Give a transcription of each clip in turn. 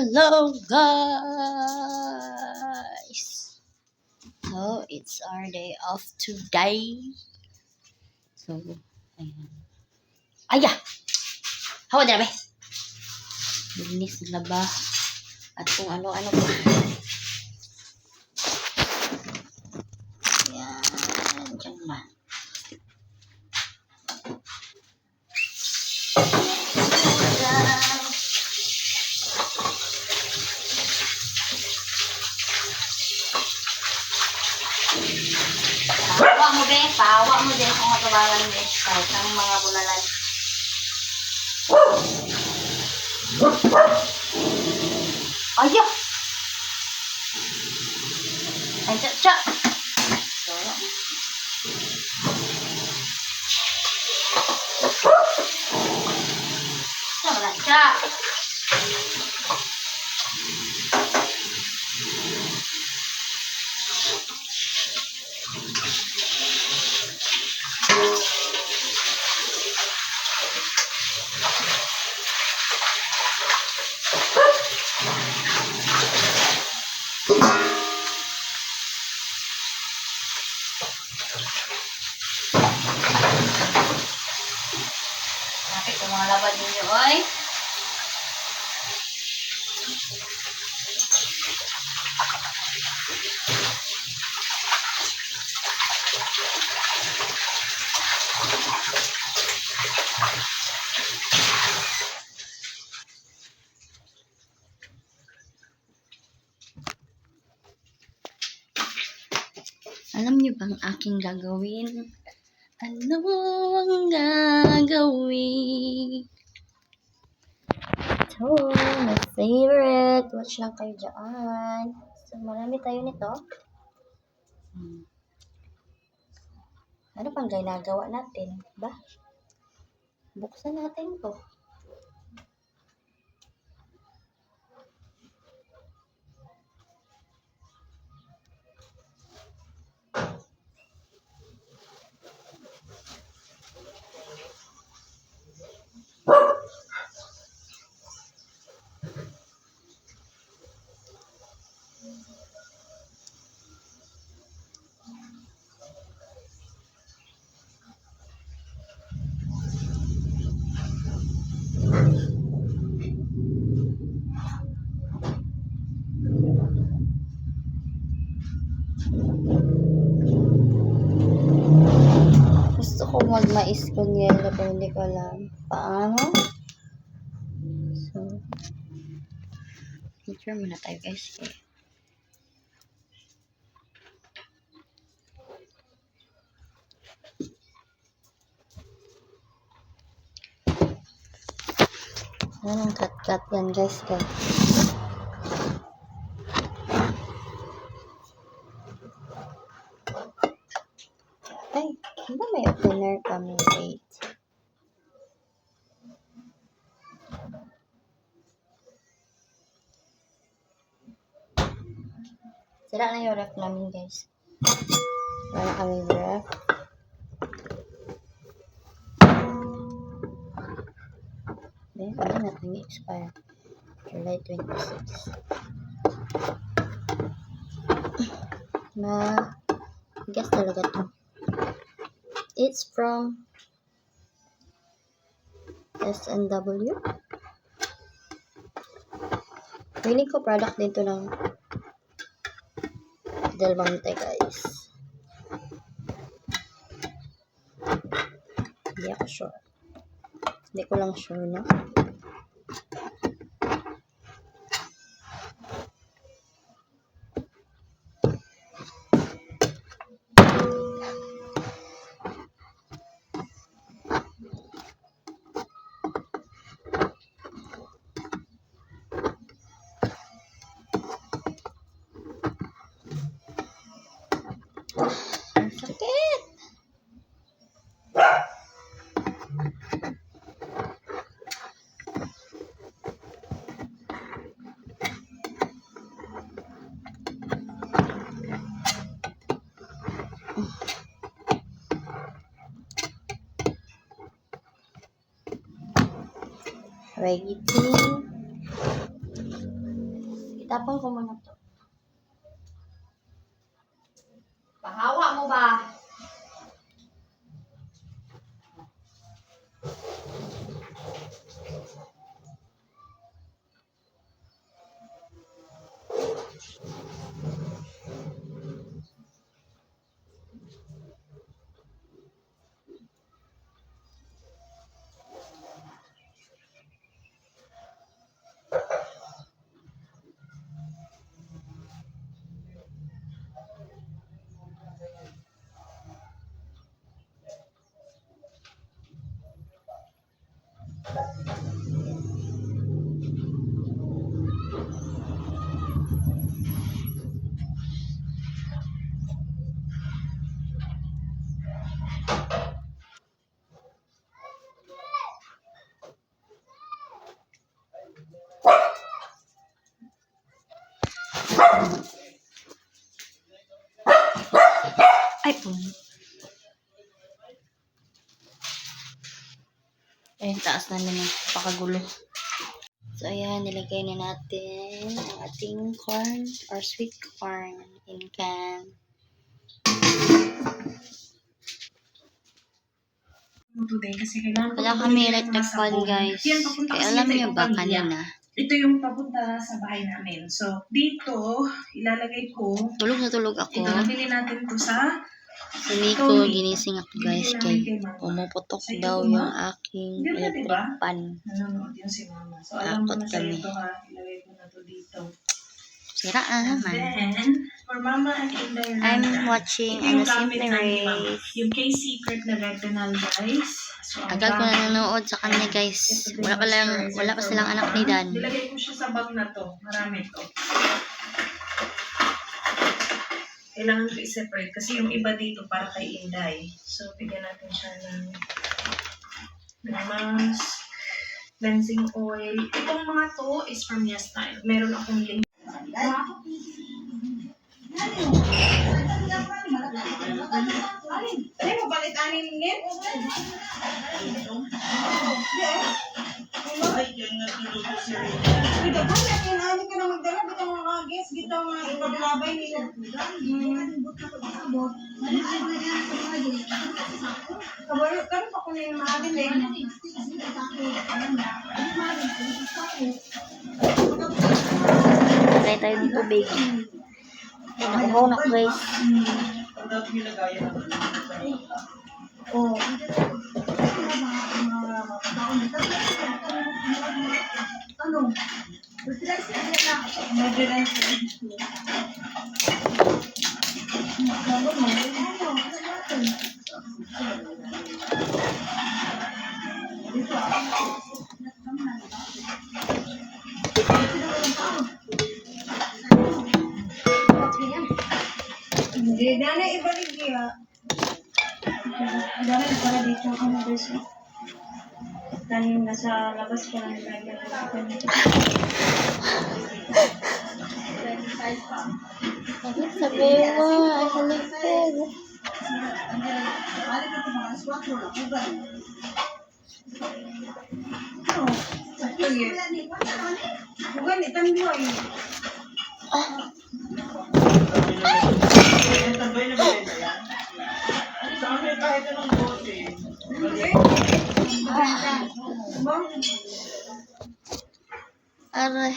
Hello guys! So, it's our day off today. So, ayan. Aya! Hawa na ba? Linis na ba? At kung ano-ano pa. Ayan. Diyan ba? Pawa mo din kung matabangan mo kahit ang mga bulalan. Ayo! Ay, tsa! So, wala tsa! Napit yung mga labad ninyo, oy. Alam niyo bang aking gagawin? Ano ang gagawin? Ito, my favorite. Watch lang kayo dyan. So, marami tayo nito. Ano pang ginagawa natin? Ba? Buksan natin to. Gusto ko mag-mais con yelo pero hindi ko alam paano. So, picture muna tayo guys. Anong cut-cut yan guys. Ay, hindi may opener kami. Wait. Sira na yung ref namin guys. Wala kami ref. Then, ano natin i-expire? July 26. Guess talaga to. It's from S&W. Feeling ko product dito ng Del Monte guys. Hindi ako sure. Hindi ko lang sure na. Ang sakit! Waiting. Itapon ko muna to. Pahawa mo ba? Ay, ayun, taas na naman. Pakagulo. So, ayan, nilagay na natin ang ating corn or sweet corn in can. Today kasi kailangan ko Wala kami electric fan, guys. Kaya alam niyo ba kanina? Ito yung papunta sa bahay namin. So, dito, ilalagay ko. Tulog na tulog ako. Ito, nabili natin to sa Si Nico, ginising ako, guys, kay pumuputok daw yung aking electric fan. Nanonood yun si Mama. So, alam ko Takot na sa kami. ito ha. Ilagay ko na to dito. Sira And naman. then, for Mama and Inday I'm Randa, watching ito yung Simple gamit namin, Mama. Race. Yung K-Secret na retinal, guys. So, ang Agad ko na gamit- nanonood sa kanya, guys. Wala pa silang anak ni Dan. Nilagay ko siya sa bag na to. Marami to. Kailangan ko i-separate kasi yung iba dito para kay Inday. So, bigyan natin siya ng mask, cleansing oil. Itong mga to is from YesStyle. Meron akong link. Ay, mabalik-anin din? Uy, daghan natin ani ka na magdala bitang mga guest bitang ipaglabay nila. Kabalo kan pa ko ni maalin din. Try tayo ng tubig. Nakuhaw na, guys. Oh. Ano? Hindi, dana ibalik niya. Dana para dito ang others. Tanim nasa labas ko lang nilagyan Sabi mo, halipin. Bukan ikan dua ini. Aray.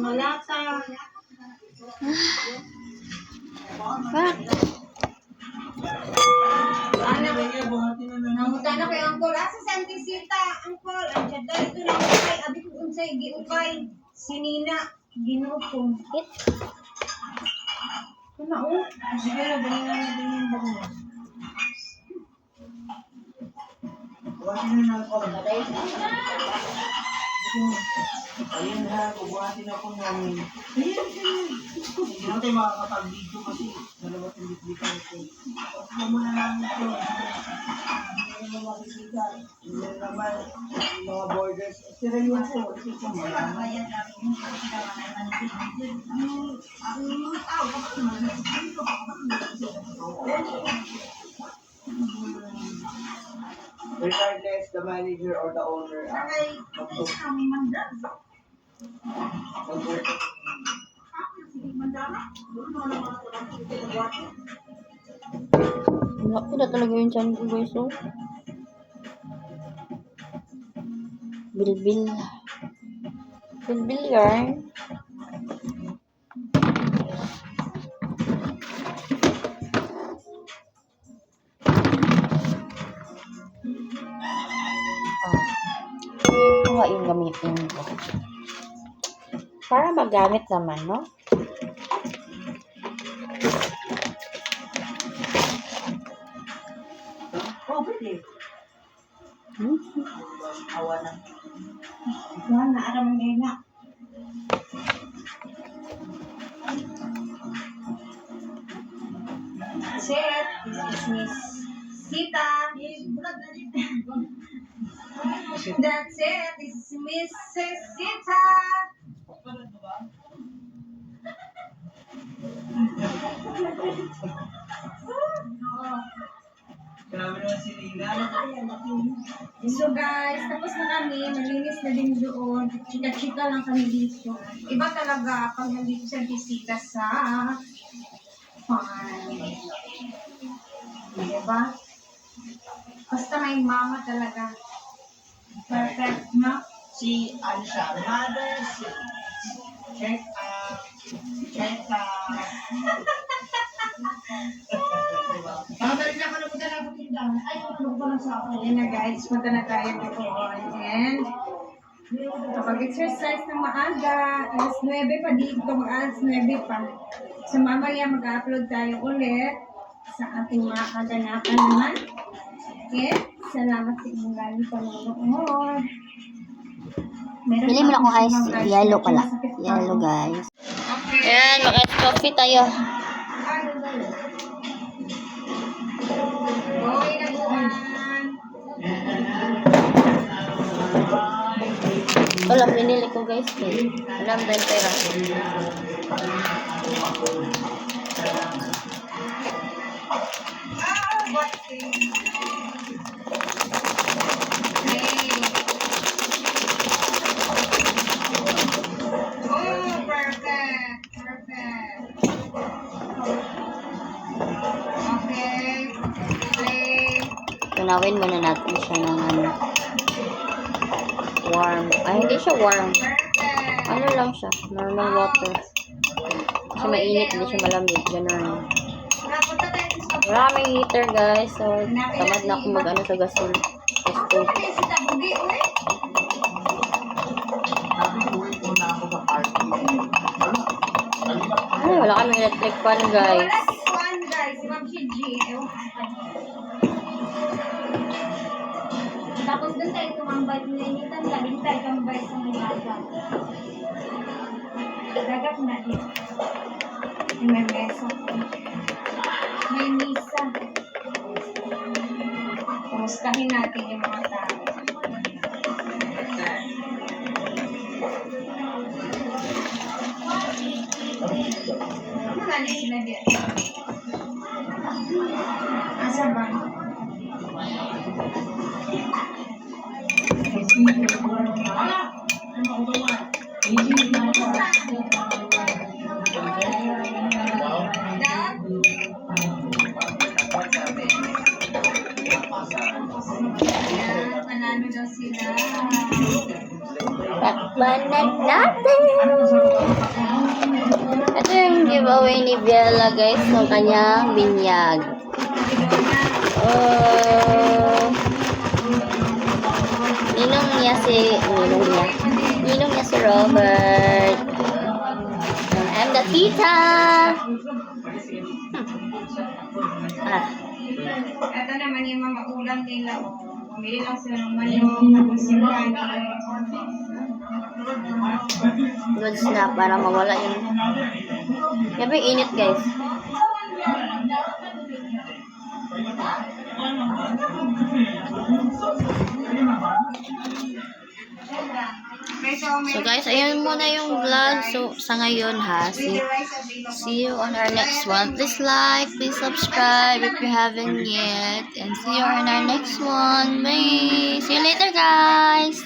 Malata. Bak. Nangutan na kay Angkol. Asa si Auntie Sita, Angkol? Ang dahil ito lang kay abi ko unsay giukay. Sinina, ginupong. Kuna o. Sige na, dali na natin yung bango. Ayun ha, bubuhatin ako namin. Hindi naman tayo makakapag-video kasi dalawa yung bitbitan ito. Tapos mo na namin ito. Hindi naman makikita. Hindi naman yung mga borders. Seryoso. Ito sa mga. Regardless, the manager or the owner Laki na talaga yung chan ko guys, oh. Bilbil. Bilbil yarn. Ito yung gamitin ko. Para magamit naman, no? Oh, pwede. Awa na. Wala na, aram na. Set, this is Miss Sita. That's it, this is Mrs. Sita. Grabe naman si Lina. So guys, tapos na kami, malinis na din doon. Chika-chika lang kami dito. Iba talaga pag nandito sa bisita sa farm. Diba? Basta may mama talaga. Perfect, no? Si ano siya, mother, si check up, check up. Babalik na ako na punta na ako tindahan. Ay, ano ko lang sa akin. Ayan na guys, punta na tayo doon. And kapag exercise ng maaga, alas 9 pa dito, alas 9 pa. So mamaya mag-upload tayo ulit sa ating mga kaganapan naman. Okay? Salamat sa inyong galing panonood. Bili mo na akong ice. Yellow pala. Yellow, guys. Ayan, mag-ice coffee tayo. Okay na buwan. Ito lang binili ko, guys. Alam dahil pera. Tunawin muna natin siya ng ano, warm. Ay, hindi siya warm. Ano lang siya, normal water. Kasi mainit, hindi siya malamig. Ganun. Wala kaming heater, guys. So, tamad na akong mag-ano sa gasol. Stove. Ay, wala kaming electric fan, guys. Tapos doon tayo tumambay, ninitan, labing tayo tambay sa may bata. Gagap na din. May mesa. May misa. Kumustahin natin yung mga tao. Ano nga na sila diyan? Asa ba? Panalo daw sila. Takbanan natin! Ito yung giveaway ni Bella, guys, ng kanyang binyag. Ninong niya si Robert. I'm the tita! Ito naman yung mga ulam nila. Bumili lang sila ng manok, tapos yung kanin. Goods na para mawala yung... Yan yung init, guys. So guys, ayun muna yung vlog. So sa ngayon ha, see you on our next one. Please like, please subscribe if you haven't yet. And see you on our next one. Bye! See you later guys!